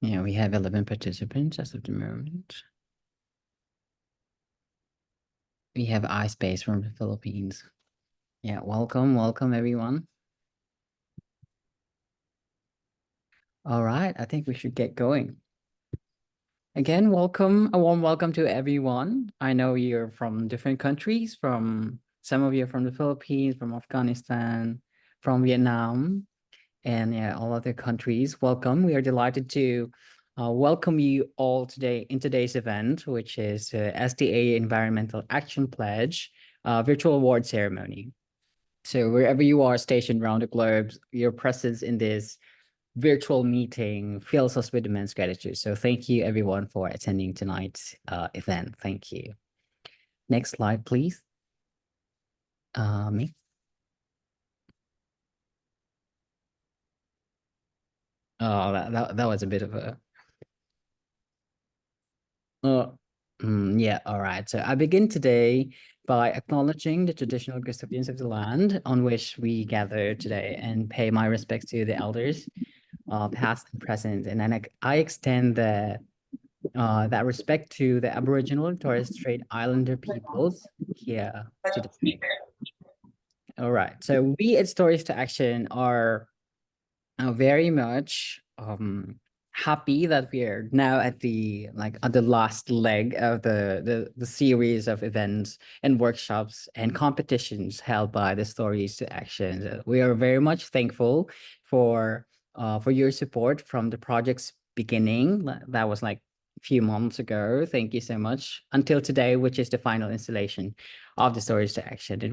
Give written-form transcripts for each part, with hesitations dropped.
Yeah, we have 11 participants as of the moment. We have iSpace from the Philippines. Yeah, welcome everyone. All right, I think we should get going. Again, a warm welcome to everyone. I know you're from different countries, some of you are from the Philippines, from Afghanistan, from Vietnam, and yeah, all other countries. Welcome. We are delighted to welcome you all today in today's event, which is STA Environmental Action Pledge virtual award ceremony. So wherever you are stationed around the globe, your presence in this virtual meeting fills us with immense gratitude. So thank you everyone for attending tonight's event. Thank you. Next slide, please. Me. Oh, that was a bit of a yeah, all right. So I begin today by acknowledging the traditional custodians of the land on which we gather today and pay my respects to the elders, past and present. And then I extend that respect to the Aboriginal and Torres Strait Islander peoples here today. All right. So we at Stories to Action are very much happy that we are now at the last leg of the series of events and workshops and competitions held by the Stories to Action. We are very much thankful for your support from the project's beginning. That was like a few months ago. Thank you so much until today, which is the final installation of the Stories to Action. And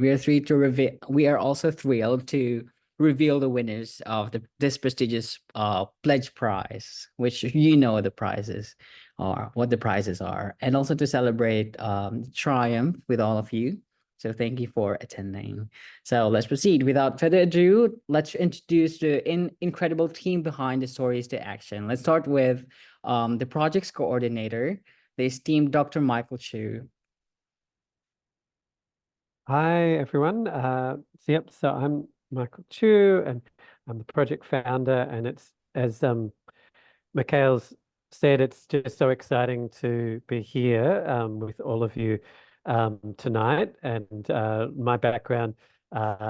we are also thrilled to reveal the winners of this prestigious pledge prize, which you know the prizes are, what the prizes are, and also to celebrate triumph with all of you. So thank you for attending. So let's proceed. Without further ado, let's introduce the incredible team behind the Stories to Action. Let's start with the project's coordinator, the esteemed Dr. Michael Chu. Hi, everyone. So I'm Michael Chu, and I'm the project founder. And it's, as Mikhail's said, it's just so exciting to be here with all of you tonight. And my background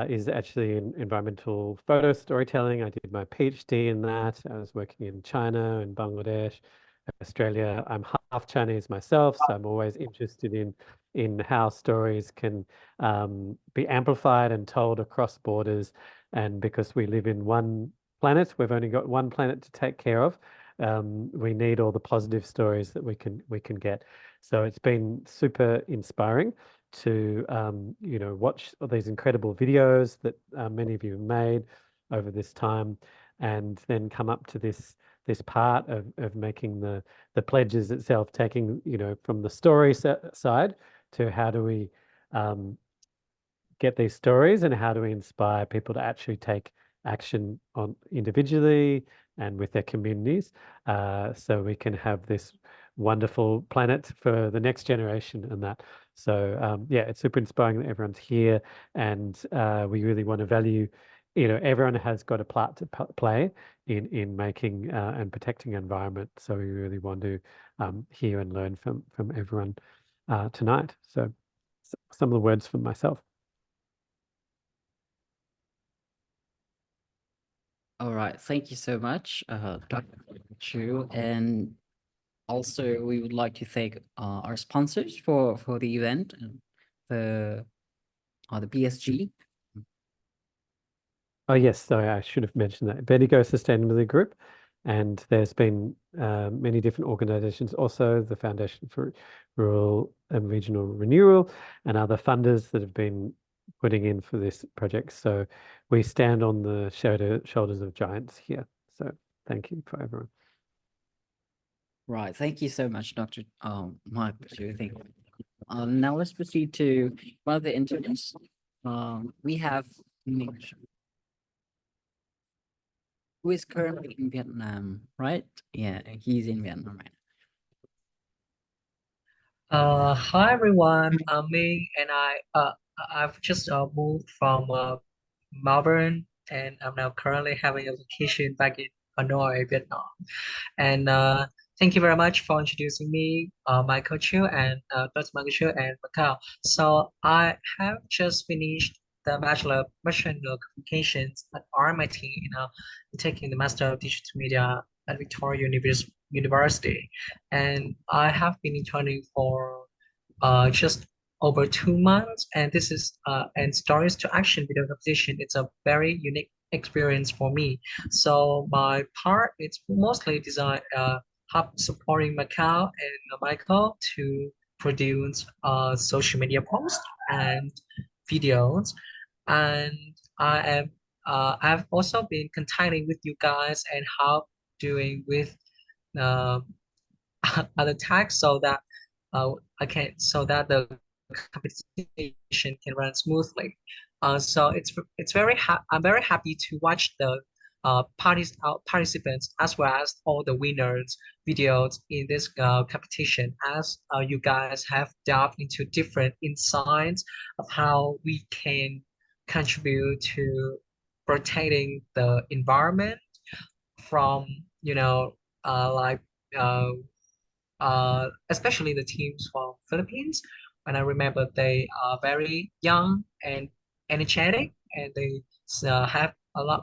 is actually in environmental photo storytelling. I did my PhD in that. I was working in China and Bangladesh, Australia. I'm half Chinese myself, so I'm always interested in how stories can be amplified and told across borders. And because we live in one planet, we've only got one planet to take care of. We need all the positive stories that we can get. So it's been super inspiring to watch all these incredible videos that many of you have made over this time, and then come up to this part of making the pledges itself, taking from the story side to how do we get these stories and how do we inspire people to actually take action on individually and with their communities, so we can have this wonderful planet for the next generation and that. So yeah, it's super inspiring that everyone's here, and we really want to value, everyone has got a part to play in making and protecting the environment. So we really want to hear and learn from everyone tonight. So some of the words from myself. All right, thank you so much, Dr. Chu. And also, we would like to thank our sponsors for the event, the PSG. Oh, yes, sorry, I should have mentioned that. 𝗏𝗏𝗀𝗃 Sustainability Group, and there's been many different organizations, also the Foundation for Rural and Regional Renewal, and other funders that have been putting in for this project. So we stand on the shoulders of giants here. So thank you for everyone. Right, thank you so much, Dr. Mark. Thank you. Now let's proceed to one of the interns. We have Mitch, who is currently in Vietnam, right? Yeah, he's in Vietnam right Hi everyone, I'm me, and I've just moved from Melbourne, and I'm now currently having a vacation back in Hanoi, Vietnam. And thank you very much for introducing me, Michael Chu and Dr. Michael Chu and Macau. So I have just finished the Bachelor of Professional Communications at RMIT, taking the Master of Digital Media at Victoria University. And I have been interning for just over 2 months, and this is and Stories to Action video competition. It's a very unique experience for me. So my part it's mostly designed help supporting Macau and Michael to produce social media posts and videos, and I've also been contacting with you guys and help doing with uh, other tags so that so that the competition can run smoothly. So I'm very happy to watch the participants as well as all the winners videos in this competition, as you guys have delved into different insights of how we can contribute to protecting the environment from like uh, especially the teams from Philippines. And I remember they are very young and energetic, and they have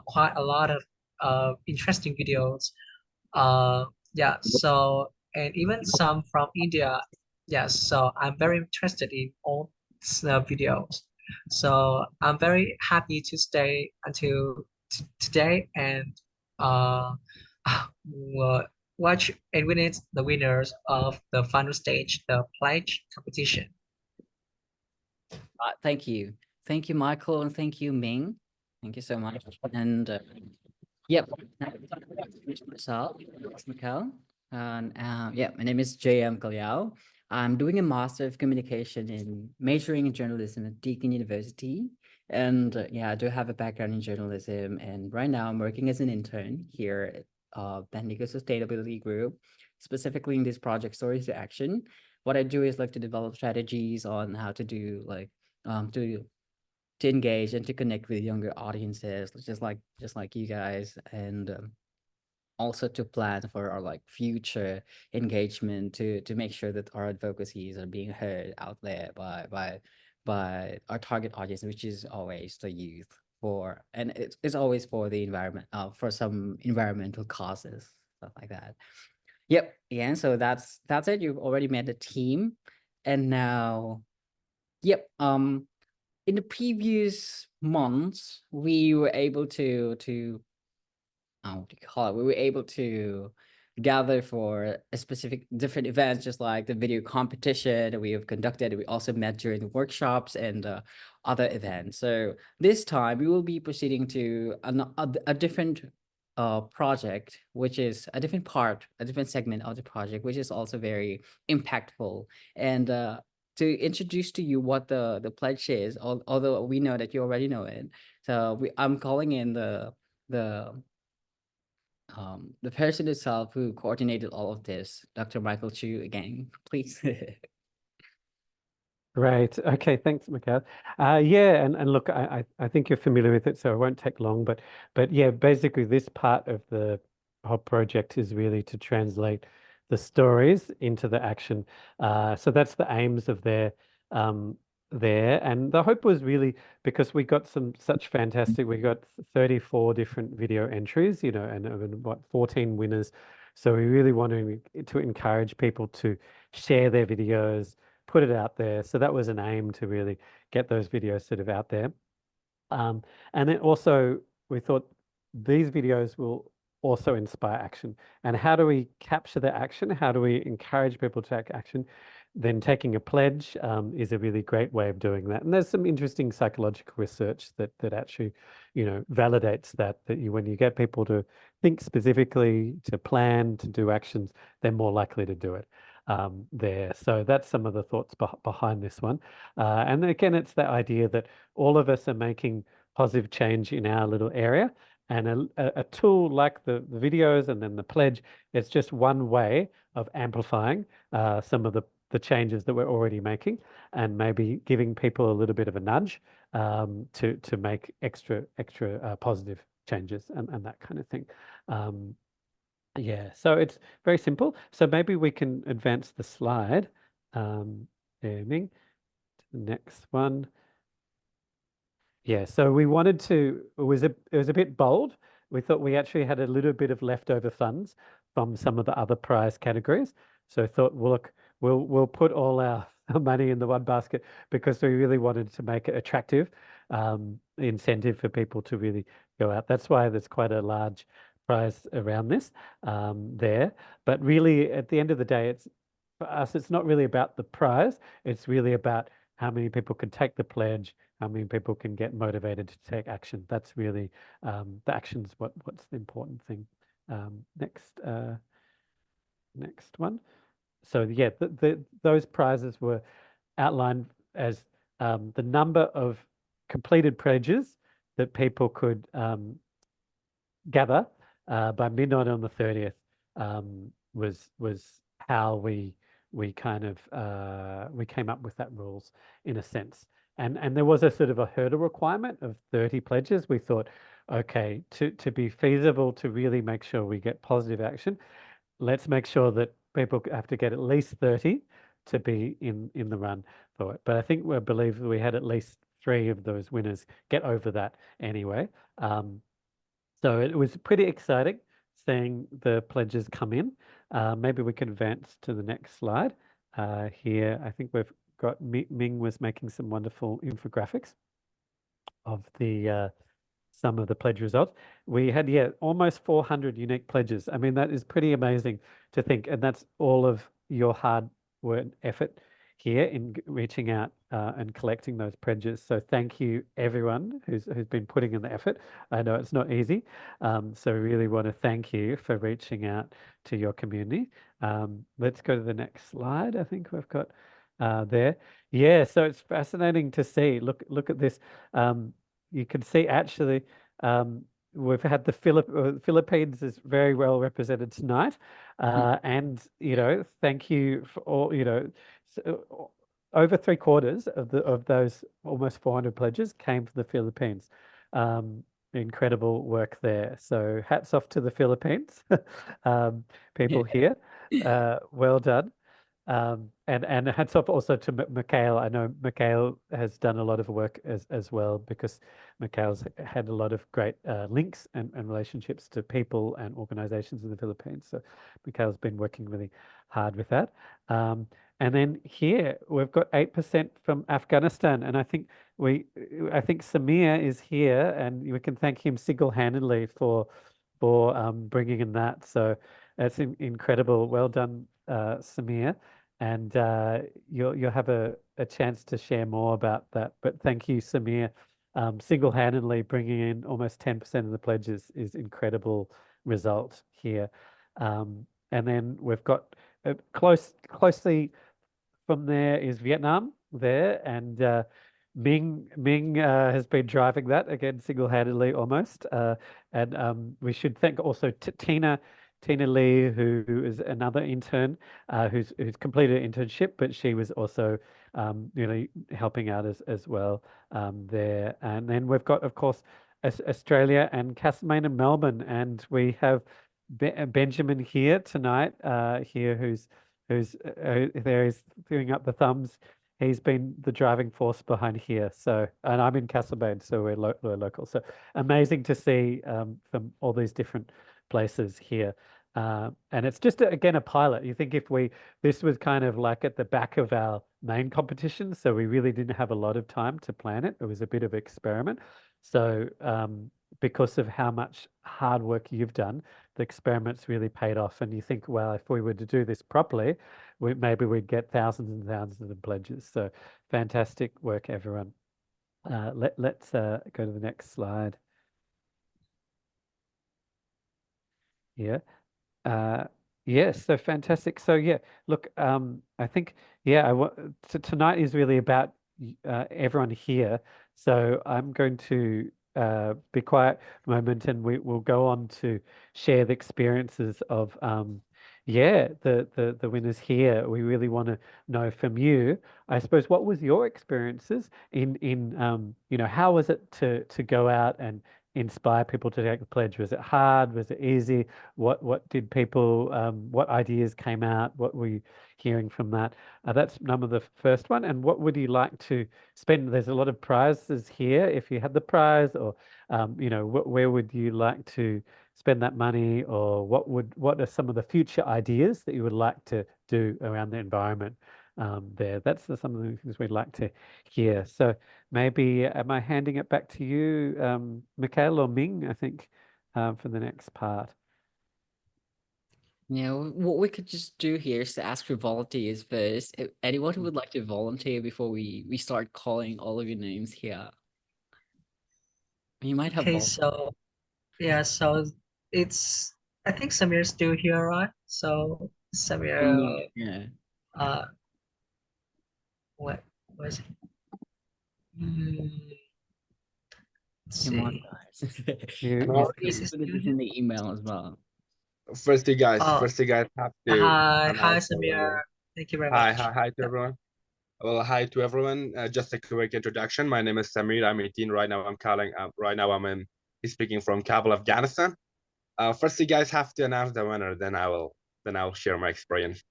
quite a lot of interesting videos. Yeah, so and even some from India. Yes, so I'm very interested in all videos. So I'm very happy to stay until today and uh, watch and witness the winners of the final stage, the pledge competition. Thank you. Thank you, Michael, and thank you, Ming. Thank you so much. And yep, now I'm talking about myself, Mikhail. And yeah, my name is 𝗕𝗂𝗃𝗂𝗃. I'm doing a Master of Communication in majoring in journalism at Deakin University. And yeah, I do have a background in journalism. And right now I'm working as an intern here at 𝗕𝗂𝗃𝗃 Sustainability Group, specifically in this project Stories to Action. What I do is like to develop strategies on how to do like to engage and to connect with younger audiences, just like you guys, and also to plan for our like future engagement to make sure that our advocacies are being heard out there by our target audience, which is always the youth, and it's always for the environment, for some environmental causes, stuff like that. Yep. Yeah, so that's it. You've already met a team, and now, yep. In the previous months, we were able to what do you call it? We were able to gather for a specific different events, just like the video competition that we have conducted. We also met during the workshops and other events. So this time we will be proceeding to a different project, which is a different segment of the project, which is also very impactful. And to introduce to you what the pledge is, although we know that you already know it. So I'm calling in the person itself who coordinated all of this, Dr. Michael Chu, again, please. Great. Okay, thanks, Mikhail. Yeah, and look, I think you're familiar with it, so it won't take long. But yeah, basically, this part of the whole project is really to translate the stories into the action. So that's the aims of there. And the hope was really because we got we got 34 different video entries, and what 14 winners. So we really wanted to encourage people to share their videos, put it out there. So that was an aim to really get those videos sort of out there. And then also we thought these videos will also inspire action. And how do we capture the action? How do we encourage people to take action? Then taking a pledge is a really great way of doing that. And there's some interesting psychological research that actually, validates that when you get people to think specifically, to plan, to do actions, they're more likely to do it there. So that's some of the thoughts behind this one. And again, it's the idea that all of us are making positive change in our little area. And a tool like the videos and then the pledge, it's just one way of amplifying some of the changes that we're already making, and maybe giving people a little bit of a nudge to make extra positive changes and that kind of thing. Yeah, so it's very simple. So maybe we can advance the slide. Ming, to the next one. Yeah, so we wanted to, it was a bit bold. We thought we actually had a little bit of leftover funds from some of the other prize categories. So I thought, well, look, we'll put all our money in the one basket because we really wanted to make it attractive incentive for people to really go out. That's why there's quite a large prize around this there. But really, at the end of the day, it's for us, it's not really about the prize. It's really about how many people can take the pledge, how many people can get motivated to take action. That's really the action's what's the important thing. Next one. So yeah, those prizes were outlined as the number of completed pledges that people could gather by midnight on the 30th was how we kind of we came up with that rules in a sense. And there was a sort of a hurdle requirement of 30 pledges. We thought, okay, to be feasible, to really make sure we get positive action, let's make sure that people have to get at least 30 to be in the run for it. But I think we believe we had at least 3 of those winners get over that anyway. So it was pretty exciting seeing the pledges come in. Maybe we can advance to the next slide. Here, I think we've got Ming was making some wonderful infographics of the some of the pledge results. We had, yeah, almost 400 unique pledges. I mean, that is pretty amazing to think. And that's all of your hard work effort here in reaching out and collecting those pledges. So thank you, everyone who's been putting in the effort. I know it's not easy. So we really want to thank you for reaching out to your community. Let's go to the next slide. I think we've got there. Yeah, so it's fascinating to see. Look at this. You can see actually we've had the Philippines is very well represented tonight. And, you know, thank you for all, you know, over 3/4 of those almost 400 pledges came from the Philippines. Incredible work there. So hats off to the Philippines, people here. Well done. And hats off also to 𝗂𝗂𝗧. I know 𝗂𝗂𝗧 has done a lot of work as well because 𝗂𝗂𝗧's had a lot of great links and relationships to people and organizations in the Philippines. So 𝗂𝗂𝗧's been working really hard with that. And then here we've got 8% from Afghanistan, and I think Samir is here, and we can thank him single-handedly for bringing in that. So that's incredible. Well done, Samir. And you'll have a chance to share more about that. But thank you, Samir. Single-handedly bringing in almost 10% of the pledges is incredible result here. And then we've got closely from there is Vietnam there, and Ming has been driving that again single-handedly almost. And we should thank also Tina Lee, who is another intern who's completed an internship, but she was also really helping out as well there. And then we've got, of course, Australia and Castlemaine and Melbourne, and we have Benjamin here tonight here who's there is throwing up the thumbs. He's been the driving force behind here. So, and I'm in Castlemaine, so we're local. So amazing to see from all these different places here. And it's just, again, a pilot. You think this was kind of like at the back of our main competition, so we really didn't have a lot of time to plan it. It was a bit of an experiment. So because of how much hard work you've done, the experiment's really paid off. And you think, well, if we were to do this properly, maybe we'd get thousands and thousands of pledges. So fantastic work, everyone. Let's go to the next slide. Yeah. Yes, so fantastic. So yeah, look, I think, yeah, tonight is really about everyone here. So I'm going to be quiet a moment, and we'll go on to share the experiences of the winners here. We really want to know from you, I suppose, what was your experiences in you know, how was it to go out and inspire people to take the pledge? Was it hard? Was it easy? What did people, what ideas came out? What were you hearing from that? That's number the first one. And what would you like to spend? There's a lot of prizes here. If you had the prize, or where would you like to spend that money, or what are some of the future ideas that you would like to do around the environment there? That's some of the things we'd like to hear. So maybe am I handing it back to you, Mikhail or Ming, I think, for the next part? Yeah, what we could just do here is to ask for volunteers first. If anyone who would like to volunteer before we start calling all of your names here. You might have Okay, volunteers. so yeah, so it's I think Samir's still here, right? So Samir, Yeah. what was it? Hmm, let's Come on, see. guys. You, No, Is he Put still this here? in the email as well. first you guys Oh, have to hi announce the Samir. winner. Thank you very Hi, much. hi to everyone. Well, hi to everyone. Just a quick introduction. My name is Samir. I'm 18 right now. Right now I'm speaking from Kabul, Afghanistan. First you guys have to announce the winner, then I'll share my experience.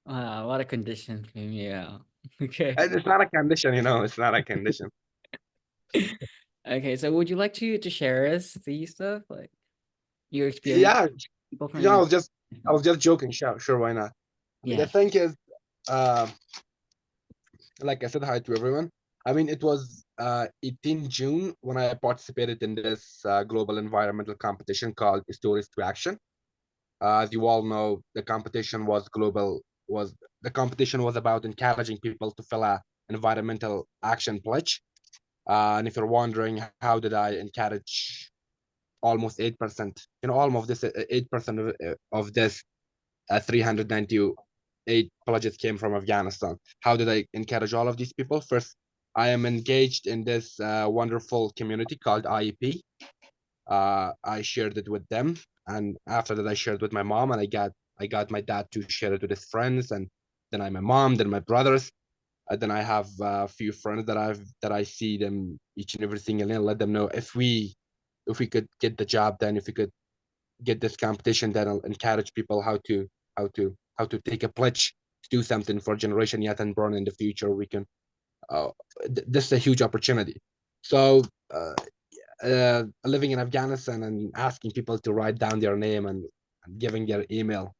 Wow, what a condition for me. Yeah. Okay. It's not a condition, it's not a condition. Okay, so would you like to share us the stuff, like your experience? Yeah, People from I was just joking. Sure, why not? yeah. The thing is, like I said, hi to everyone. I mean, it was 18 June when I participated in this global environmental competition called Stories to Action. As you all know, the competition was about encouraging people to fill a environmental action pledge. And if you're wondering how did I encourage almost 8%, almost this 8% of this 398 pledges came from Afghanistan. How did I encourage all of these people? First, I am engaged in this wonderful community called IEP. I shared it with them, and after that, I shared with my mom, and I got my dad to share it with his friends, and then my mom, then my brothers. Then I have a few friends that I see them each and every single day, and let them know if we could get the job done, if we could get this competition, then I'll encourage people how to take a pledge to do something for generation yet unborn in the future. We can this is a huge opportunity. So living in Afghanistan and asking people to write down their name and giving their email,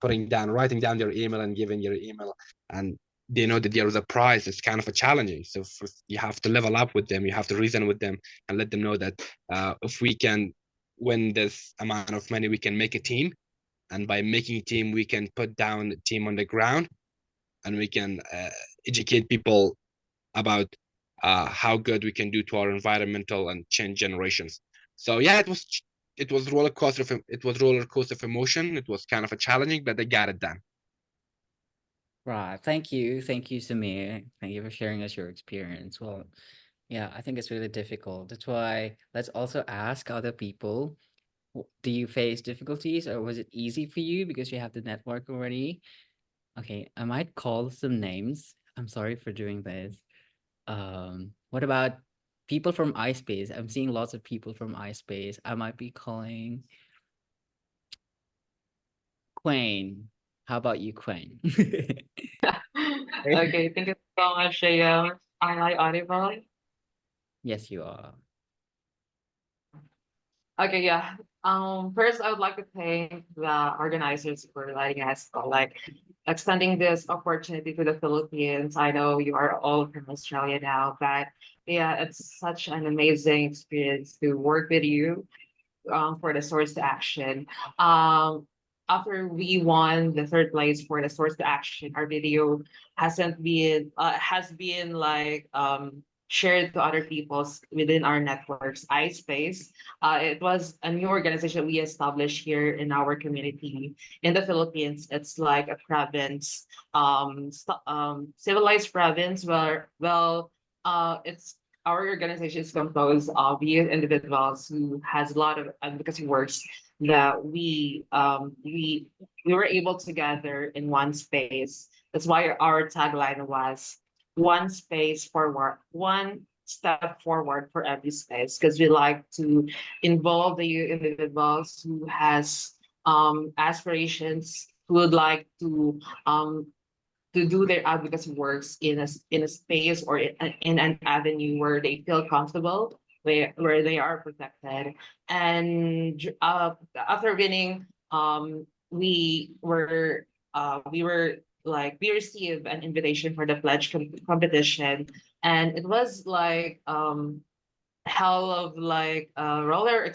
writing down their email and giving your email, and they know that there is a prize. It's kind of a challenging. So first you have to level up with them. You have to reason with them and let them know that if we can win this amount of money, we can make a team. And by making a team, we can put down the team on the ground, and we can educate people about how good we can do to our environmental and change generations. So yeah, it was roller coaster of emotion. It was kind of a challenging, but they got it done. Right. Thank you, Samir. Thank you for sharing us your experience. Well, yeah, I think it's really difficult. That's why let's also ask other people. Do you face difficulties, or was it easy for you because you have the network already? Okay, I might call some names. I'm sorry for doing this. What about people from iSpace? I'm seeing lots of people from iSpace. I might be calling Quayne. How about you, Quayne? Okay, thank you so much, Shaya. Am I audible? Yes, you are. Okay, yeah. First, I would like to thank the organizers for letting us extending this opportunity to the Philippines. I know you are all from Australia now, but yeah, it's such an amazing experience to work with you for the Source to Action. After we won the third place for the Source to Action, our video has been shared to other people's within our networks. iSpace, it was a new organization we established here in our community in the Philippines. It's like a province, civilized province where it's our organization is composed of youth individuals who has a lot of advocacy works that we were able to gather in one space. That's why our tagline was one space for work, one step forward for every space, because we like to involve the individuals who has aspirations, who would like to do their advocacy works in a space or in an avenue where they feel comfortable, where they are protected. And after winning, we received an invitation for the pledge competition, and it was like hell of like a roller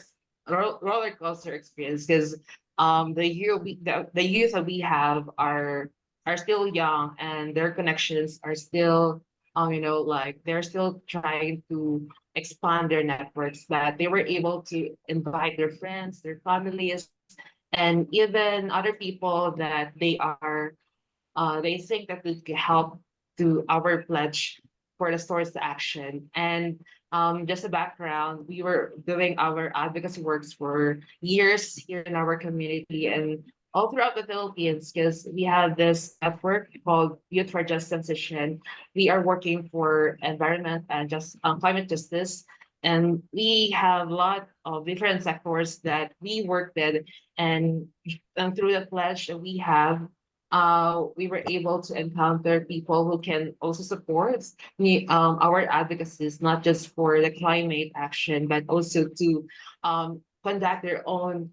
coaster experience, because the youth that we have are still young, and their connections are still like they're still trying to expand their networks, that they were able to invite their friends, their families, and even other people that they think that they could help to our pledge for the Stories to Action. And just a background, we were doing our advocacy works for years here in our community and all throughout the Philippines, because we have this network called Youth for Just Transition. We are working for environment and climate justice. And we have a lot of different sectors that we work with, and through the pledge that we have, we were able to encounter people who can also support our advocacies, not just for the climate action, but also to conduct their own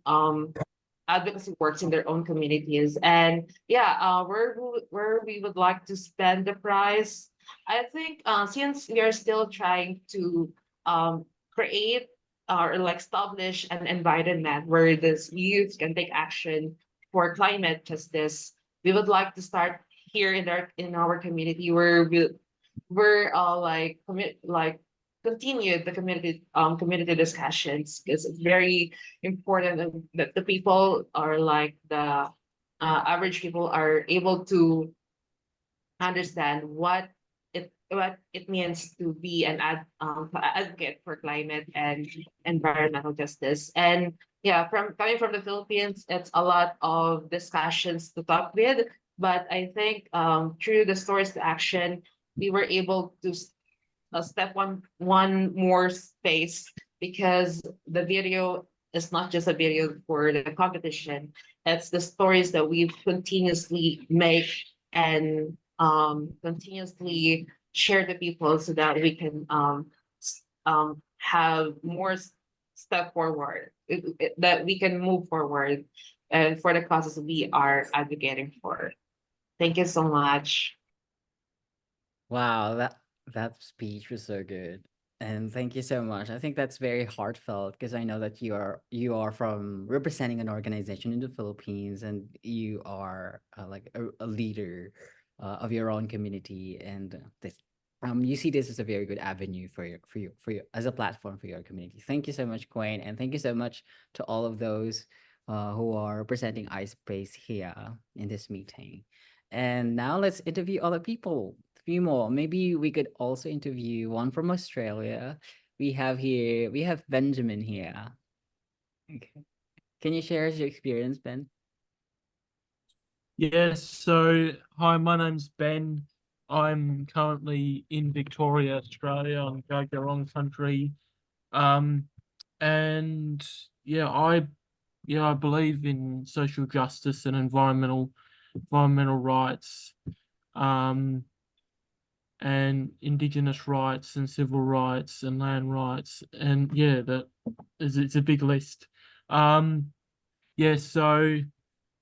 advocacy works in their own communities. And yeah, where we would like to spend the prize, I think since we are still trying to create or like establish an environment where this youth can take action for climate justice, we would like to start here in our community, where we're continue the community discussions, because it's very important that the people are like the average people are able to understand what it means to be an advocate for climate and environmental justice. And yeah, coming from the Philippines, it's a lot of discussions to talk with. But I think through the Stories to Action, we were able to step one more space, because the video is not just a video for the competition. It's the stories that we continuously make and continuously share to people, so that we can have more step forward, that we can move forward and for the causes we are advocating for. Thank you so much. Wow, that speech was so good. And thank you so much. I think that's very heartfelt, because I know that you are from representing an organization in the Philippines, and you are like a leader of your own community, and this you see this as a very good avenue for you as a platform for your community. Thank you so much, Quayne, and thank you so much to all of those who are representing iSpace here in this meeting. And now let's interview other people. Few more. Maybe we could also interview one from Australia. We have Benjamin here. Okay. Can you share your experience, Ben? Yes, so hi, my name's Ben. I'm currently in Victoria, Australia, on 𝗂𝗂𝗯 country. And yeah, I believe in social justice and environmental rights, and Indigenous rights and civil rights and land rights, and yeah, it's a big list. Yeah, so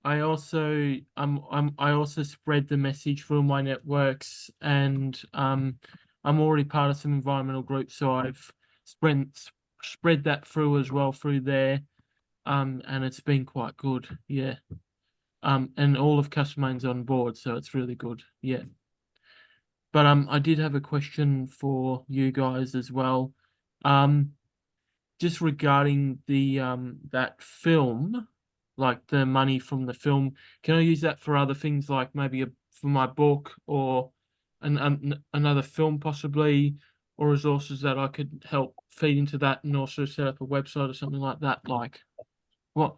I also spread the message through my networks, and I'm already part of some environmental groups, so I've spread that through as well through there, and it's been quite good, yeah. And all of Castlemain's on board, so it's really good, yeah. But I did have a question for you guys as well, just regarding the that film. Like the money from the film, can I use that for other things, like maybe for my book, or another film possibly, or resources that I could help feed into that, and also set up a website or something like that? Like what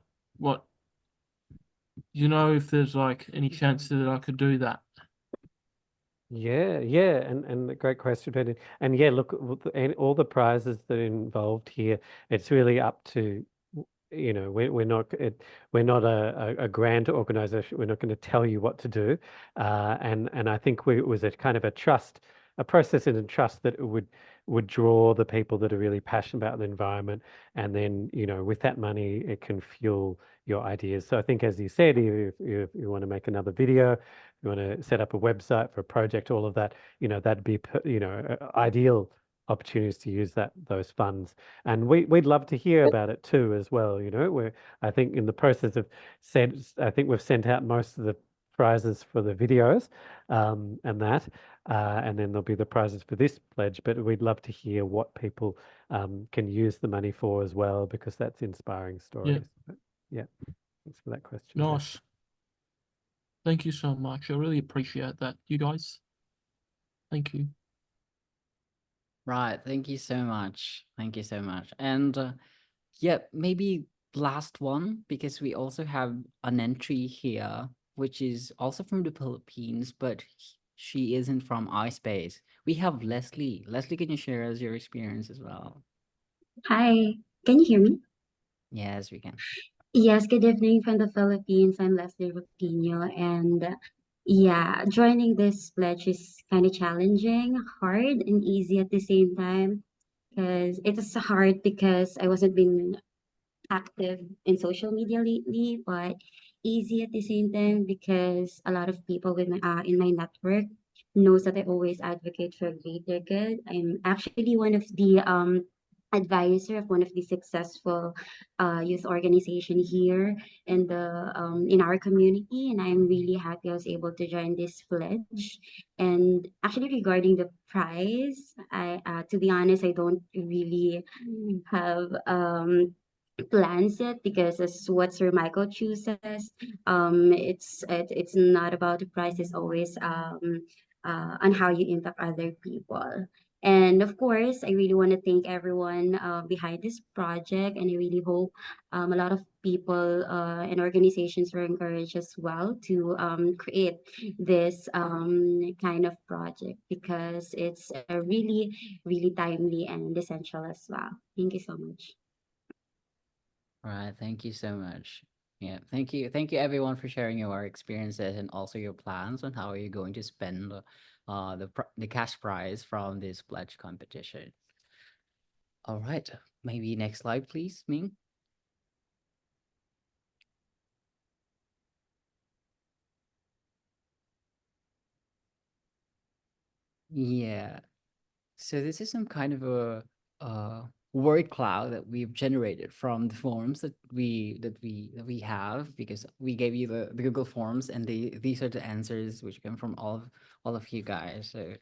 you know, if there's like any chance that I could do that? Yeah, yeah, and a great question, Brendan. And yeah, look, and all the prizes that are involved here, it's really up to, we're not we're not a grant organization. We're not going to tell you what to do, and I think it was a kind of a process and a trust that it would draw the people that are really passionate about the environment, and then with that money, it can fuel your ideas. So I think, as you said, if you want to make another video, you want to set up a website for a project, all of that, that'd be, ideal opportunities to use those funds. And we'd love to hear about it too, as well. I think in the process of I think we've sent out most of the prizes for the videos, and that, and then there'll be the prizes for this pledge, but we'd love to hear what people can use the money for as well, because that's inspiring stories. But, yeah, thanks for that question. Nice. Thank you so much. I really appreciate that, you guys. Thank you. Right. Thank you so much. Thank you so much. And yeah, maybe last one, because we also have an entry here, which is also from the Philippines, but she isn't from iSpace. We have Leslie. Leslie, can you share us your experience as well? Hi, can you hear me? Yes, we can. Yes, good evening from the Philippines. I'm Leslie Rupino, and yeah, joining this pledge is kind of challenging, hard, and easy at the same time. Because it is hard because I wasn't being active in social media lately, but easy at the same time because a lot of people in my network knows that I always advocate for greater good. I'm actually one of the advisor of one of the successful youth organization here in our community, and I'm really happy I was able to join this pledge. And actually, regarding the prize, I to be honest, I don't really have plans yet, because as what Sir Michael chooses, it's not about the price. It's always on how you impact other people. And of course, I really want to thank everyone behind this project, and I really hope a lot of people and organizations were encouraged as well to create this kind of project, because it's really, really timely and essential as well. Thank you so much. All right. Thank you so much. Yeah. Thank you. Thank you everyone for sharing your experiences and also your plans on how you're going to spend the cash prize from this pledge competition. All right. Maybe next slide, please, Ming. Yeah. So this is some kind of a word cloud that we've generated from the forms that we have, because we gave you the Google Forms, and these are the answers which come from all of you guys. So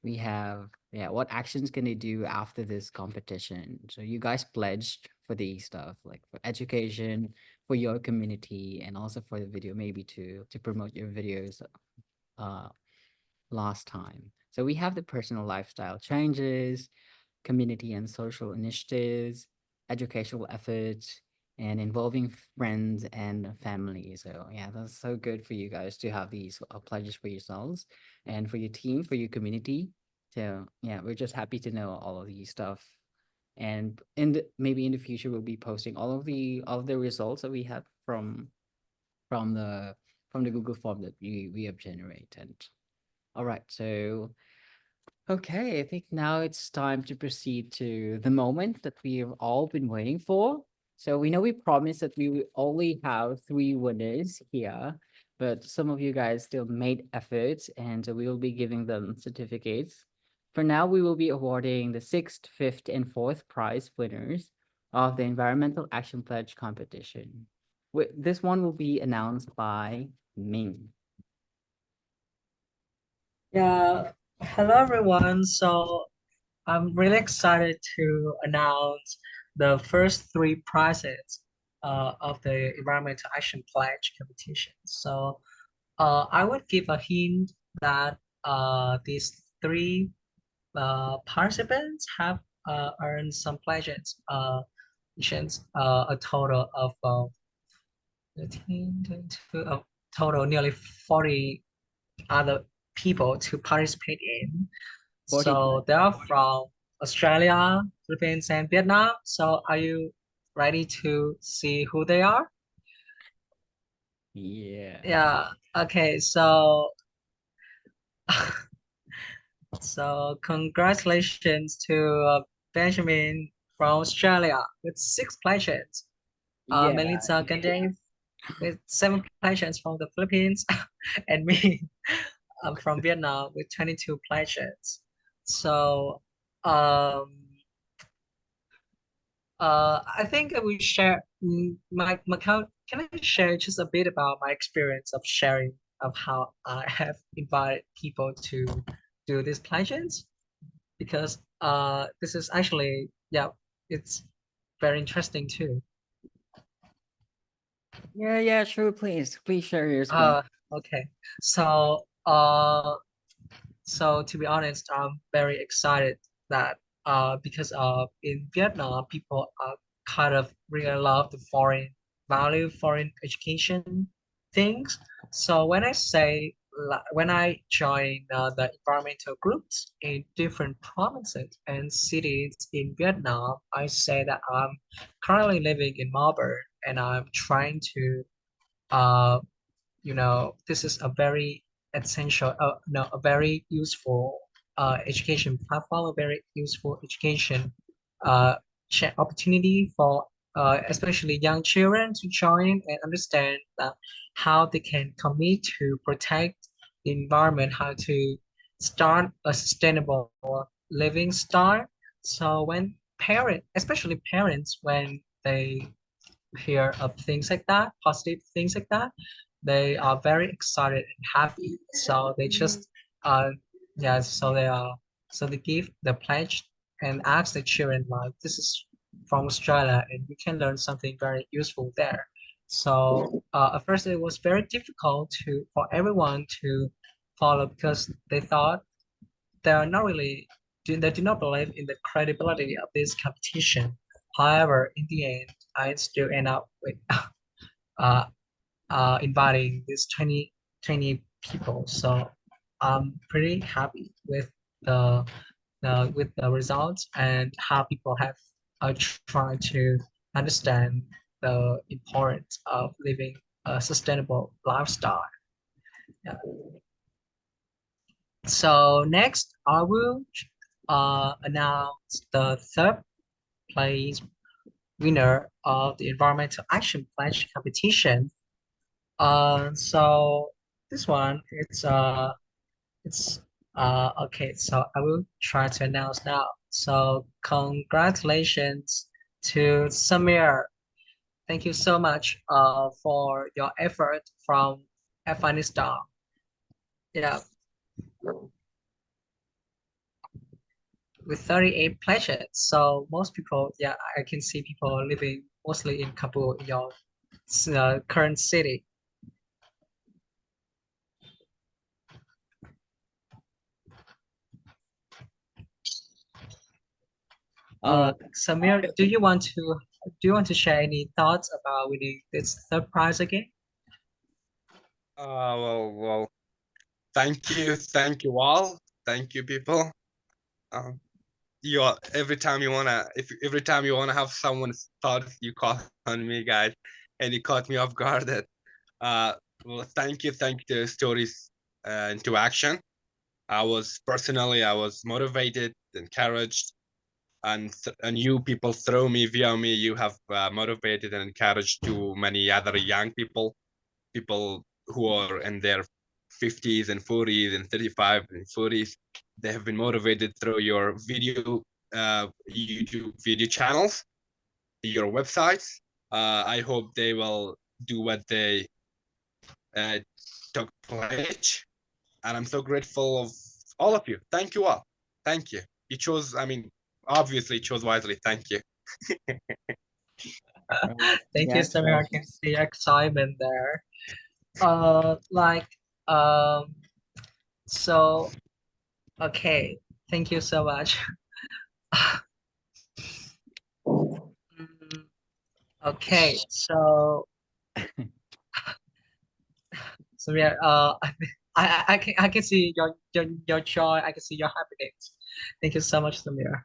we have, yeah, what actions can they do after this competition? So you guys pledged for the stuff like for education, for your community, and also for the video, maybe to promote your videos last time. So we have the personal lifestyle changes, community and social initiatives, educational efforts, and involving friends and family. So yeah, that's so good for you guys to have these pledges for yourselves and for your team, for your community. So yeah, we're just happy to know all of these stuff. And maybe in the future we'll be posting all of the results that we have from the Google form that we have generated. All right, so okay, I think now it's time to proceed to the moment that we've all been waiting for. So we know we promised that we would only have 3 winners here, but some of you guys still made efforts, and we will be giving them certificates. For now, we will be awarding the 6th, 5th, and 4th prize winners of the Environmental Action Pledge competition. This one will be announced by Ming. Yeah, hello everyone. So I'm really excited to announce the first 3 prizes of the Environmental Action Pledge competition. So I would give a hint that these 3 participants have earned some pledges, a total of 13, 22, total nearly 40 other people to participate in. 40 So they are from Australia, Philippines, and Vietnam. So are you ready to see who they are? Yeah. Yeah. Okay. So so congratulations to Benjamin from Australia with 6 pledges. Yeah. Melissa Gandev with 7 pledges from the Philippines, and me from Vietnam with 22 pledges. So I think I will share my account. Can I share just a bit about my experience of sharing of how I have invited people to do these pledges? Because this is actually, yeah, it's very interesting too. Yeah, sure, please share your screen. Okay. So so to be honest, I'm very excited that because in Vietnam people kind of really love the foreign value, foreign education things. So when I join the environmental groups in different provinces and cities in Vietnam, I say that I'm currently living in Melbourne and I'm trying to uh, this is a very essential, no, a very useful education platform, a very useful education opportunity for especially young children to join and understand how they can commit to protect the environment, how to start a sustainable living style. So when especially parents, when they hear of things like that, positive things like that, they are very excited and happy. So they just yeah, so they give the pledge and ask the children like this is from Australia and you can learn something very useful there. So at first it was very difficult for everyone to follow because they thought they are not really they do not believe in the credibility of this competition. However, in the end, I still end up with uh, inviting these 20 people. So I'm pretty happy with the results and how people have tried to understand the importance of living a sustainable lifestyle. Yeah. So next, I will announce the third place winner of the Environmental Action Pledge competition. So this one, it's okay. So I will try to announce now. So congratulations to Samir. Thank you so much for your effort from Afghanistan. Yeah, with 38 pledges. So most people, yeah, I can see people living mostly in Kabul, your current city. Samir, do you want to share any thoughts about winning this third prize again? Well, thank you all, thank you people. Every time you wanna have someone start, you call on me, guys, and you caught me off guard. Well, thank you to Stories into Action. I was motivated, encouraged, and you people through me, via me, you have motivated and encouraged too many other young people who are in their 50s and 40s and 35 and 40s. They have been motivated through your YouTube video channels, your websites. I hope they will do what they took pledge, and I'm so grateful of all of you. Thank you all. Thank you. You chose, obviously chose wisely. Thank you. Thank you, Samir. I can see excitement there. So okay, thank you so much. Okay, so yeah, I can see your joy. I can see your happiness. Thank you so much, Samir.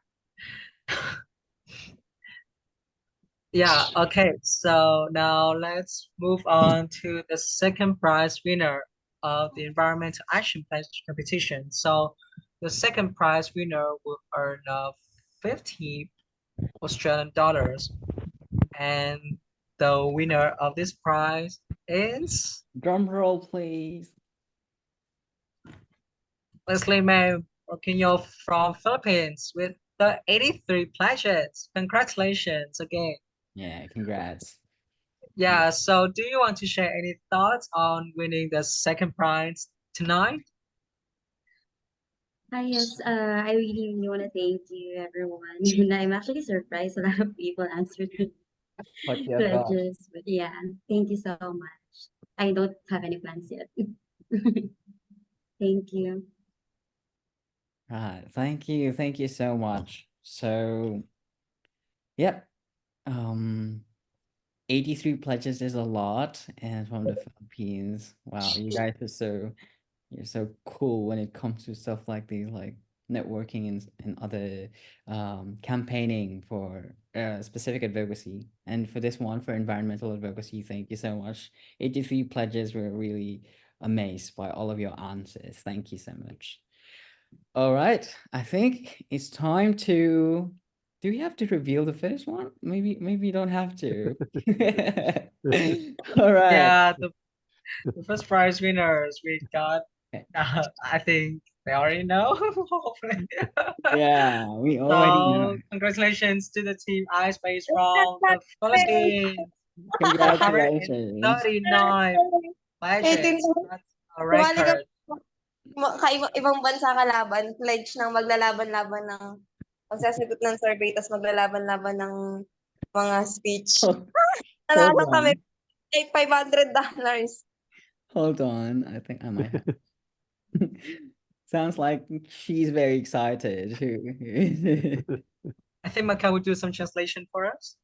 Yeah, okay. So now let's move on to the second prize winner of the Environmental Action Pledge competition. So the second prize winner will earn 50 Australian dollars. And the winner of this prize is Drum roll, please. Leslie May Rouquinho from Philippines with the 83 pledges. Congratulations again. Yeah, congrats. Yeah, so do you want to share any thoughts on winning the second prize tonight? Hi, yes, I really want to thank you, everyone. And I'm actually surprised a lot of people answered the What your thoughts? pledges, but yeah, thank you so much. I don't have any plans yet. Thank you. Right. Thank you so much. So, yep. 83 pledges is a lot, and from the Philippines. Wow, you guys are you're so cool when it comes to stuff like these, like networking and other campaigning for specific advocacy. And for this one, for environmental advocacy, thank you so much. 83 pledges, were really amazed by all of your answers. Thank you so much. All right, I think it's time to. Do we have to reveal the first one? Maybe you don't have to. All right. Yeah, the first prize winners we got, I think they already know. Hopefully. Yeah, we already know. So congratulations to the team iSpace from the Philippines. Congratulations. 139 pledges. That's a Sumali ka record. ibang bansa kalaban, pledge ng maglalaban-laban ng magsasagot ng survey, tapos maglalaban-laban ng mga speech. Nanalo kami like $500. Hold on, I think I might have. Sounds like she's very excited. I think Maka would do some translation for us.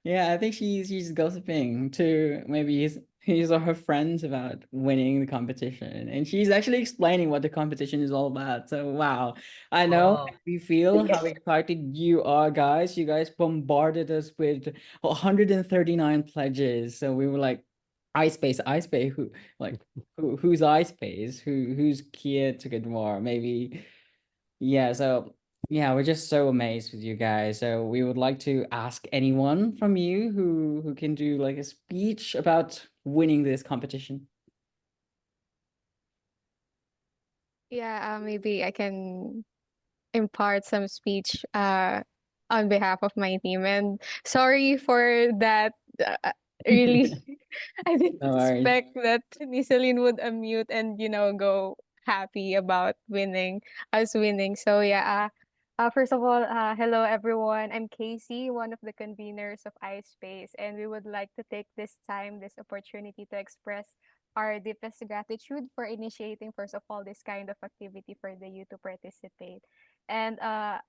Yeah, I think she's gossiping to maybe his or her friends about winning the competition, and she's actually explaining what the competition is all about. So wow, I know Oh. we feel how excited you are, guys. You guys bombarded us with 139 pledges, so we were like, iSpace, who like who's iSpace, who's 𝗂𝗄𝗏, maybe. Yeah, so yeah, we're just so amazed with you guys. So we would like to ask anyone from you who can do like a speech about winning this competition. Yeah, maybe I can impart some speech on behalf of my team. And sorry for that. Really, I didn't No worries. expect that Niceline would unmute and go happy about us winning. So yeah, first of all, hello everyone. I'm Casey, one of the conveners of iSpace, and we would like to take this opportunity to express our deepest gratitude for initiating, first of all, this kind of activity for the youth to participate. And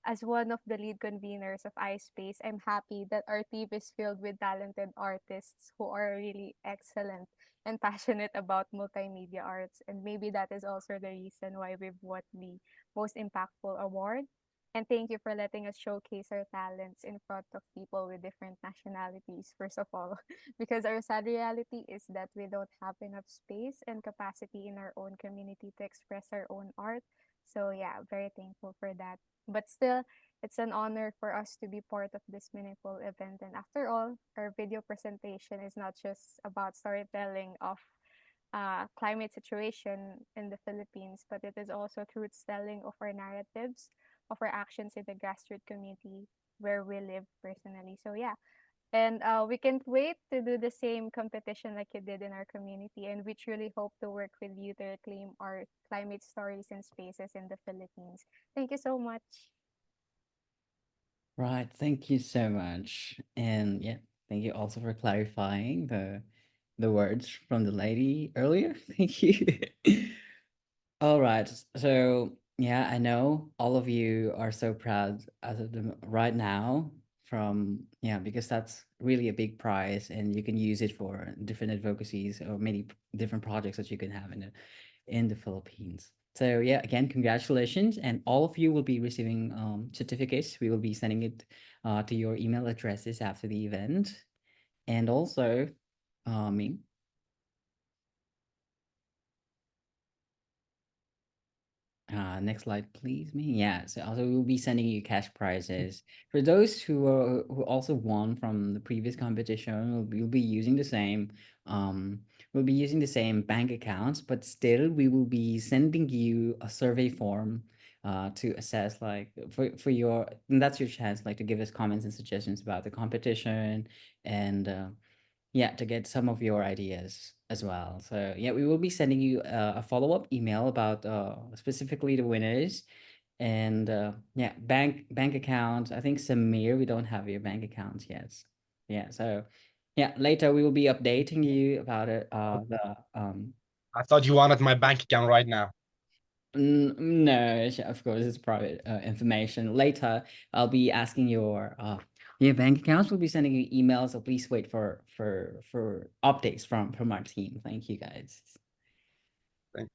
as one of the lead conveners of iSpace, I'm happy that our team is filled with talented artists who are really excellent and passionate about multimedia arts. And maybe that is also the reason why we've won the most impactful award. And thank you for letting us showcase our talents in front of people with different nationalities, first of all, because our sad reality is that we don't have enough space and capacity in our own community to express our own art. So yeah, very thankful for that. But still, it's an honor for us to be part of this meaningful event. And after all, our video presentation is not just about storytelling of climate situation in the Philippines, but it is also truth telling of our narratives, of our actions in the grassroots community where we live personally. So yeah, and we can't wait to do the same competition like you did in our community. And we truly hope to work with you to reclaim our climate stories and spaces in the Philippines. Thank you so much. Right, thank you so much. And yeah, thank you also for clarifying the words from the lady earlier. Thank you. All right, so yeah, I know all of you are so proud as of right now because that's really a big prize, and you can use it for different advocacies or many different projects that you can have in the Philippines. So yeah, again, congratulations, and all of you will be receiving certificates. We will be sending it to your email addresses after the event, and also, me. Next slide, please. Me. Yeah. So also we'll be sending you cash prizes for those who also won from the previous competition. We'll be using the same bank accounts, but still we will be sending you a survey form to assess like for your, and that's your chance like to give us comments and suggestions about the competition, and yeah, to get some of your ideas as well. So yeah, we will be sending you a follow-up email about specifically the winners, and yeah, bank accounts. I think Samir, we don't have your bank accounts yet. Yeah, so yeah, later we will be updating you about it. I thought you wanted my bank account right now. No, of course, it's private information. Later, I'll be asking your bank accounts. We'll be sending you emails, so please wait for updates from our team. Thank you, guys. Thank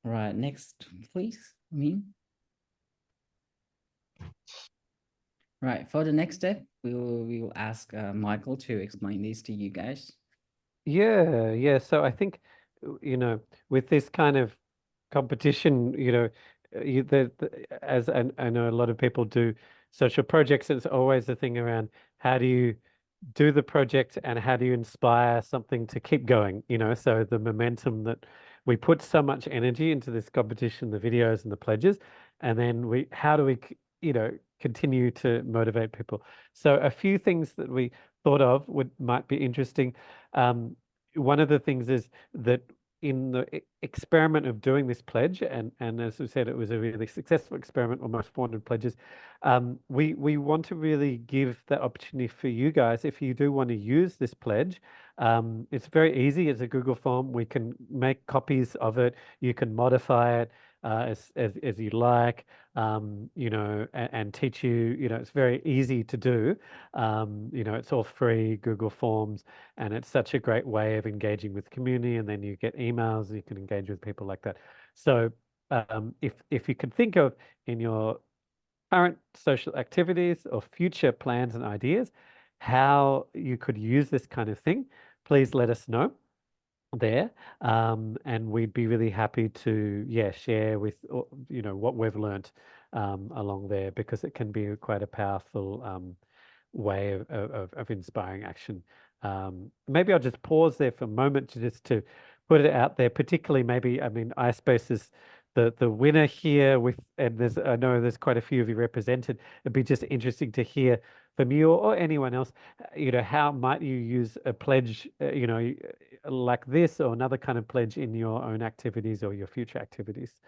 Right, next, please. Me. Right, for the next step, we will ask Michael to explain this to you guys. Yeah. So I think, with this kind of competition, as I know a lot of people do social projects, it's always the thing around how do you do the project and how do you inspire something to keep going, so the momentum that we put so much energy into this competition, the videos and the pledges, and then how do we, continue to motivate people? So a few things that we thought of might be interesting. One of the things is that in the experiment of doing this pledge, and as we said, it was a really successful experiment, almost 400 pledges. We want to really give the opportunity for you guys, if you do want to use this pledge. It's very easy. It's a Google form. We can make copies of it. You can modify it as you like, and teach you. It's very easy to do. It's all free Google Forms, and it's such a great way of engaging with the community. And then you get emails, you can engage with people like that. So if you can think of in your current social activities or future plans and ideas how you could use this kind of thing, please let us know there, and we'd be really happy to share with what we've learned along there, because it can be quite a powerful way of inspiring action. Maybe I'll just pause there for a moment to put it out there, particularly maybe, iSpace is the winner here and I know there's quite a few of you represented. It'd be just interesting to hear from you or anyone else, how might you use a pledge, like this or another kind of pledge in your own activities or your future activities.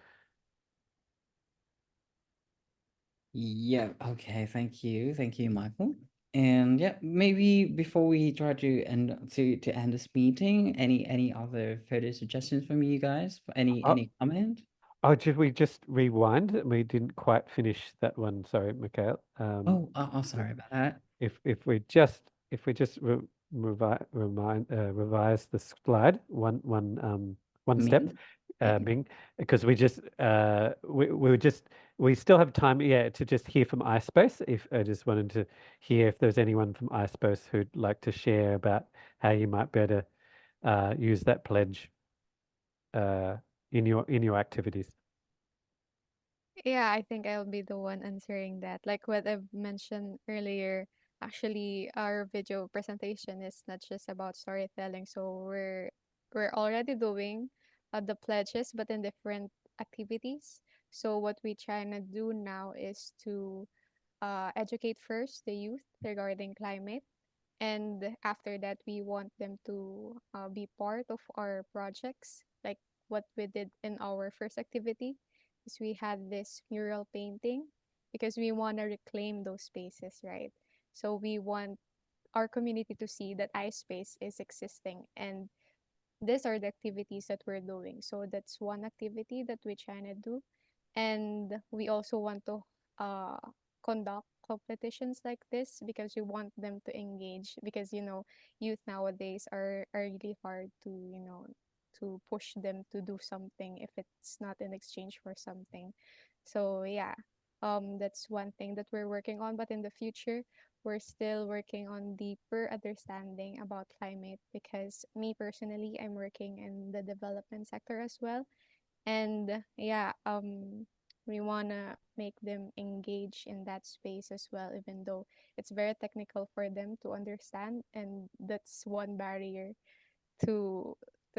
Yeah, okay, thank you, Michael. And yeah, maybe before we try to end this meeting, any other further suggestions from you guys? Any comment? Oh, should we just rewind? We didn't quite finish that one. Sorry, Mikhail. Sorry about that. If we just revise the slide one step, Ming, because we still have time, to just hear from iSpace. If I just wanted to hear if there's anyone from iSpace who'd like to share about how you might better use that pledge in your activities. Yeah, I think I'll be the one answering that. Like what I've mentioned earlier, actually our video presentation is not just about storytelling. So we're already doing the pledges, but in different activities. So what we trying to do now is to educate first the youth regarding climate. And after that, we want them to be part of our projects, like what we did in our first activity, is we had this mural painting because we want to reclaim those spaces, right? So we want our community to see that iSpace is existing, and these are the activities that we're doing. So that's one activity that we're trying to do. And we also want to uh, conduct competitions like this because we want them to engage, because youth nowadays are really hard to to push them to do something if it's not in exchange for something. So yeah, that's one thing that we're working on. But in the future, we're still working on deeper understanding about climate, because me personally, I'm working in the development sector as well. And yeah, we wanna make them engage in that space as well, even though it's very technical for them to understand, and that's one barrier to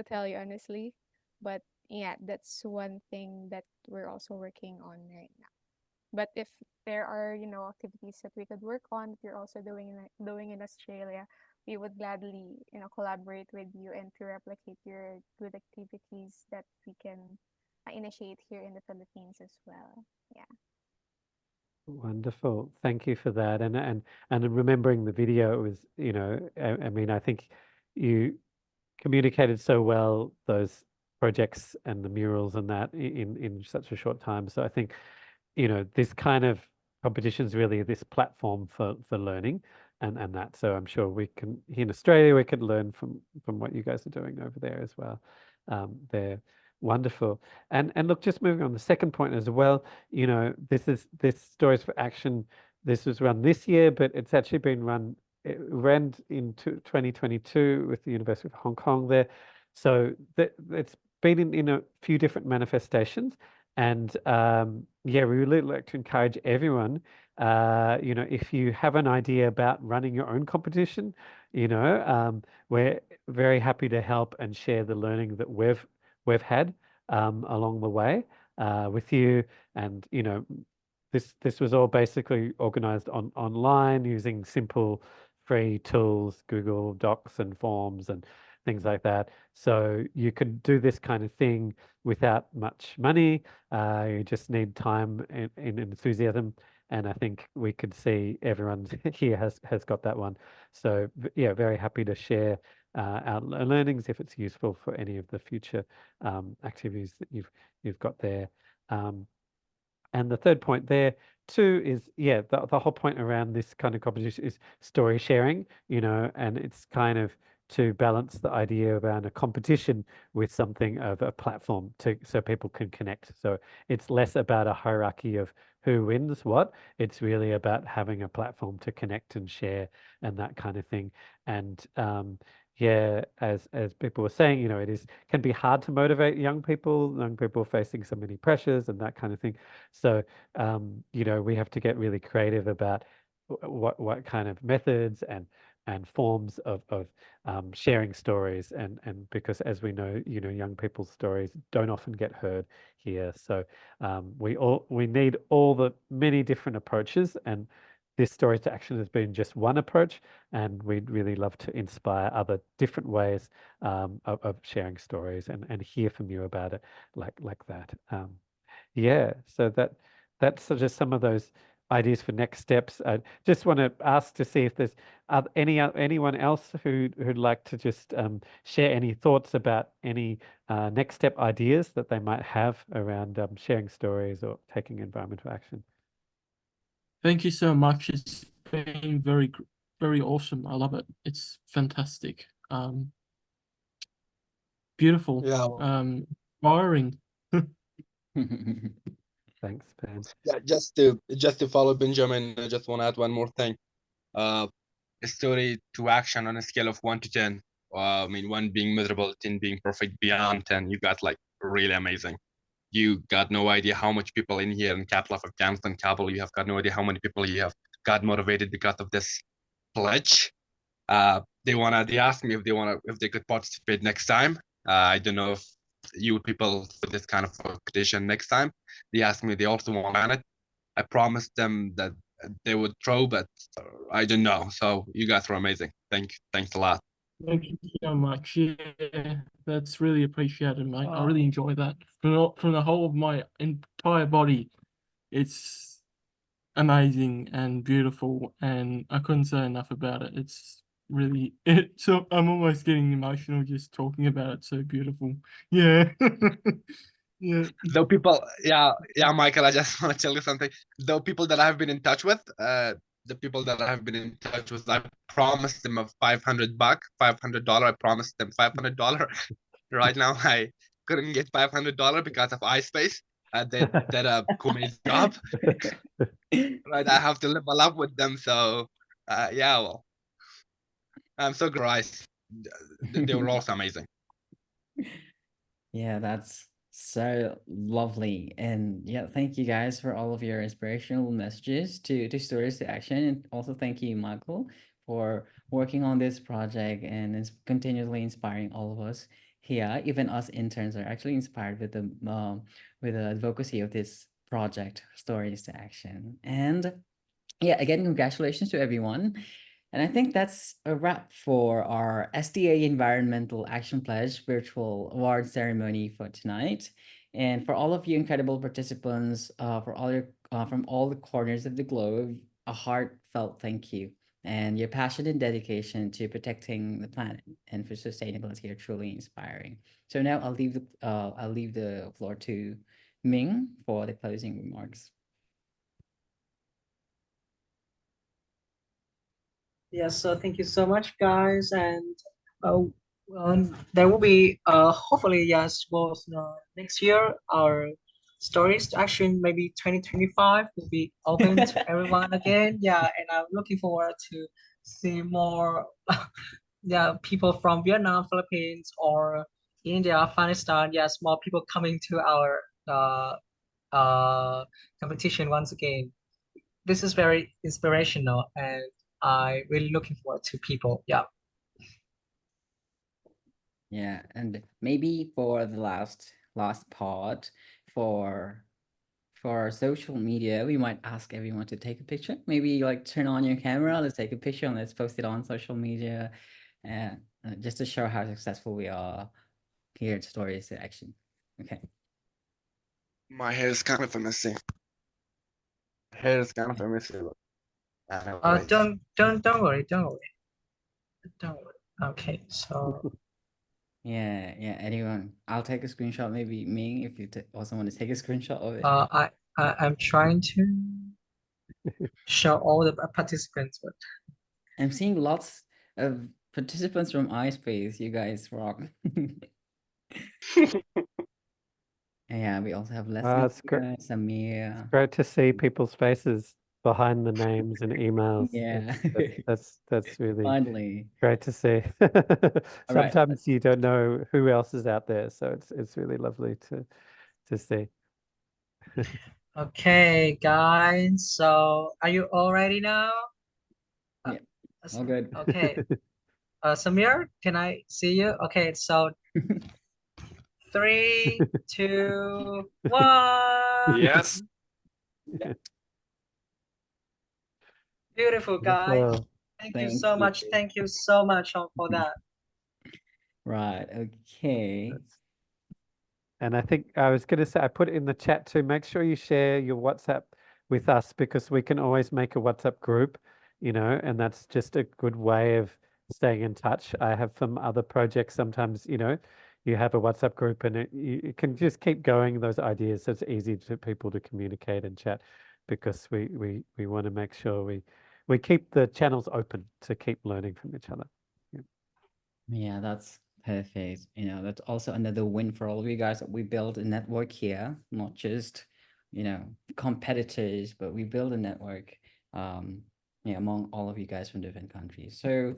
tell you honestly. But yeah, that's one thing that we're also working on right now. But if there are, activities that we could work on, that you're also doing in Australia, we would gladly, collaborate with you and to replicate your good activities that we can initiate here in the Philippines as well. Yeah. Wonderful. Thank you for that. And remembering the video, it was, I mean, I think you communicated so well those projects and the murals and that in such a short time. So I think, this kind of competition is really this platform for learning and that. So I'm sure we can, here in Australia, we could learn from what you guys are doing over there as well. They're wonderful. And look, just moving on the second point as well, this Stories for Action, this was run this year, but it's actually been run, it ran in 2022 with the University of Hong Kong there. So it's been in a few different manifestations. And yeah, we really like to encourage everyone, if you have an idea about running your own competition, we're very happy to help and share the learning that we've had along the way with you. And this was all basically organized online using simple free tools, Google Docs and forms and things like that. So you can do this kind of thing without much money. You just need time and enthusiasm. And I think we could see everyone here has got that one. So yeah, very happy to share our learnings if it's useful for any of the future activities that you've got there. And the third point there too is, yeah, the whole point around this kind of competition is story sharing, and it's kind of to balance the idea around a competition with something of a platform so people can connect. So it's less about a hierarchy of who wins what. It's really about having a platform to connect and share and that kind of thing. And yeah, as people were saying, it can be hard to motivate young people facing so many pressures and that kind of thing. So we have to get really creative about what kind of methods and forms of sharing stories, and because as we know, young people's stories don't often get heard here. So we need all the many different approaches, and this Stories to Action has been just one approach, and we'd really love to inspire other different ways of sharing stories and hear from you about it like that. Yeah, so that's just some of those ideas for next steps. I just want to ask to see if there's anyone else who'd like to just share any thoughts about any next step ideas that they might have around sharing stories or taking environmental action. Thank you so much. It's been very, very awesome. I love it. It's fantastic. Beautiful. Yeah. Inspiring. Thanks, Ben. Yeah, just to follow Benjamin, I just want to add one more thing. A story to action on a scale of 1 to 10. I mean, 1 being miserable, 10 being perfect, beyond 10, you got like really amazing. You got no idea how much people in here in capital of Afghanistan, Kabul, you have got no idea how many people you have got motivated because of this pledge. They asked me if they could participate next time. I don't know if you people for this kind of competition next time. They asked me, they also want it. I promised them that they would throw, but I don't know. So you guys were amazing. Thanks a lot. Thank you so much. Yeah, that's really appreciated, mate. I really enjoy that from the whole of my entire body. It's amazing and beautiful, and I couldn't say enough about it. It's really so I'm almost getting emotional just talking about it. So beautiful. Yeah. Yeah. Though people, yeah, Michael, I just want to tell you something. Though people that I've been in touch with, the people that I've been in touch with, I promised them a $500, $500. I promised them $500. Right now, I couldn't get $500 because of iSpace. They did a Kumi's job. Right, I have to level up with them. So, yeah, well, I'm so grateful. They were also amazing. Yeah, that's so lovely. And yeah, thank you guys for all of your inspirational messages to Stories to Action. And also thank you, Michael, for working on this project and is continually inspiring all of us here. Even us interns are actually inspired with the advocacy of this project, Stories to Action. And yeah, again, congratulations to everyone. And I think that's a wrap for our STA Environmental Action Pledge virtual award ceremony for tonight. And for all of you incredible participants, from all the corners of the globe, a heartfelt thank you. And your passion and dedication to protecting the planet and for sustainability are truly inspiring. So now I'll leave the floor to Ming for the closing remarks. Yes, so thank you so much, guys, and there will be hopefully, yes, was next year our Stories to Action, maybe 2025 will be open to everyone again. Yeah, and I'm looking forward to see more yeah, people from Vietnam, Philippines, or India, Afghanistan. Yes, more people coming to our competition once again. This is very inspirational, and I really looking forward to people. Yeah. Yeah, and maybe for the last part for social media, we might ask everyone to take a picture. Maybe like turn on your camera, let's take a picture and let's post it on social media, and just to show how successful we are here at Stories to Action. Okay. My hair is kind of a messy. Hair is kind of a messy. Don't worry, don't worry, don't worry. Okay, so Yeah, anyone. I'll take a screenshot, maybe Ming, if you also want to take a screenshot of it. I'm trying to show all the participants, but I'm seeing lots of participants from iSpace. You guys rock. Yeah, we also have Leslie, it's great. Samir. Great to see people's faces behind the names and emails. Yeah. That's really Finally. great to see. All right. Sometimes you don't know who else is out there, so it's really lovely to see. okay, guys. So are you all ready now? Yeah, all good. Okay. Samir, can I see you? Okay, so 3, 2, 1. Yes. Beautiful, guys. Wonderful. Thank you so much. Thank you so much for that. Right. Okay. And I think I was going to say, I put it in the chat too. Make sure you share your WhatsApp with us because we can always make a WhatsApp group, and that's just a good way of staying in touch. I have from other projects sometimes, you have a WhatsApp group and you can just keep going those ideas. So it's easy for people to communicate and chat because we want to make sure we keep the channels open to keep learning from each other. Yeah, that's perfect. That's also another win for all of you guys that we build a network here, not just, competitors, but we build a network among all of you guys from different countries. So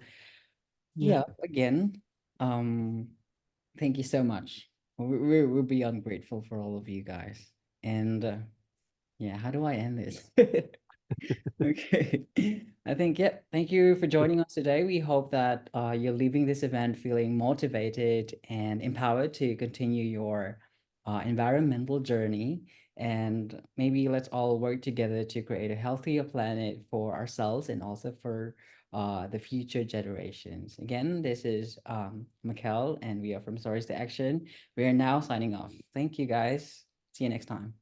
yeah, again, thank you so much. We're beyond grateful for all of you guys. And yeah, how do I end this? Okay. I think, yeah, thank you for joining us today. We hope that you're leaving this event feeling motivated and empowered to continue your environmental journey. And maybe let's all work together to create a healthier planet for ourselves and also for the future generations. Again, this is 𝗏𝗂𝗋, and we are from Stories to Action. We are now signing off. Thank you, guys. See you next time.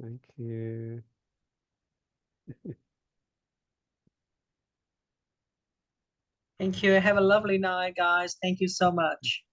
Thank you. Thank you. Have a lovely night, guys. Thank you so much.